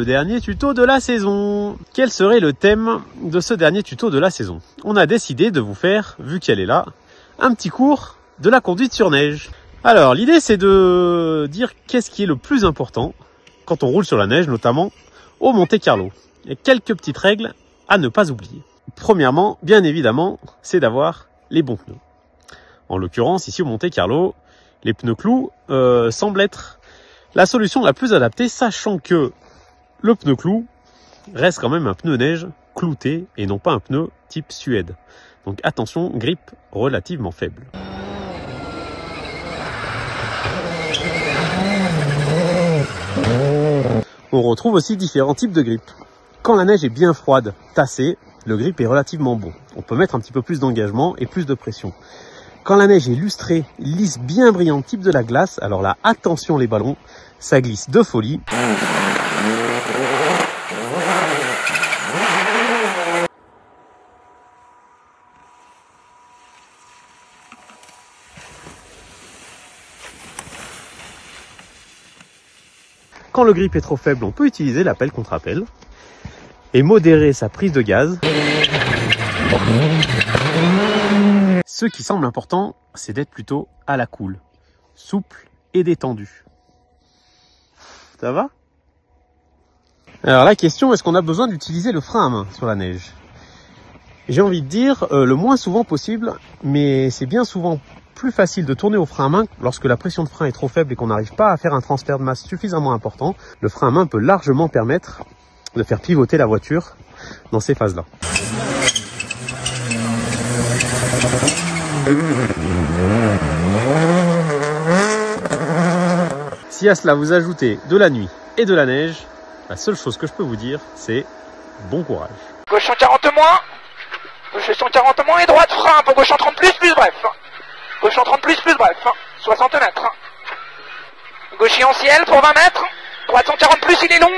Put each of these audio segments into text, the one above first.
dernier tuto de la saison. Quel serait le thème de ce dernier tuto de la saison? On a décidé de vous faire, vu qu'elle est là, un petit cours de la conduite sur neige. Alors l'idée c'est de dire qu'est-ce qui est le plus important quand on roule sur la neige, notamment au Monte-Carlo. Il y a quelques petites règles à ne pas oublier. Premièrement, bien évidemment, c'est d'avoir les bons pneus. En l'occurrence, ici au Monte-Carlo, les pneus clous semblent être la solution la plus adaptée, sachant que le pneu clou reste quand même un pneu neige clouté et non pas un pneu type Suède. Donc attention, grippe relativement faible. On retrouve aussi différents types de grippe. Quand la neige est bien froide, tassée, le grip est relativement bon. On peut mettre un petit peu plus d'engagement et plus de pression. Quand la neige est lustrée, lisse, bien brillante, type de la glace, alors là, attention les ballons, ça glisse de folie. Quand le grip est trop faible, on peut utiliser l'appel contre appel et modérer sa prise de gaz. Ce qui semble important, c'est d'être plutôt à la cool, souple et détendu. Ça va? Alors la question, est-ce qu'on a besoin d'utiliser le frein à main sur la neige? J'ai envie de dire le moins souvent possible, mais c'est bien souvent plus facile de tourner au frein à main lorsque la pression de frein est trop faible et qu'on n'arrive pas à faire un transfert de masse suffisamment important. Le frein à main peut largement permettre de faire pivoter la voiture dans ces phases-là. Si à cela vous ajoutez de la nuit et de la neige, la seule chose que je peux vous dire, c'est bon courage. Gauche 140 moins, gauche 140 moins et droite frein pour gauche 130 plus bref. Gauche 130 plus bref, 60 mètres. Gauche en ciel pour 20 mètres, droite 140 plus il est long.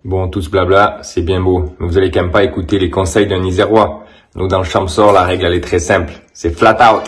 Bon, tout ce blabla, c'est bien beau, mais vous allez quand même pas écouter les conseils d'un Isérois. Nous, dans le Champsor, la règle, elle est très simple. C'est flat out.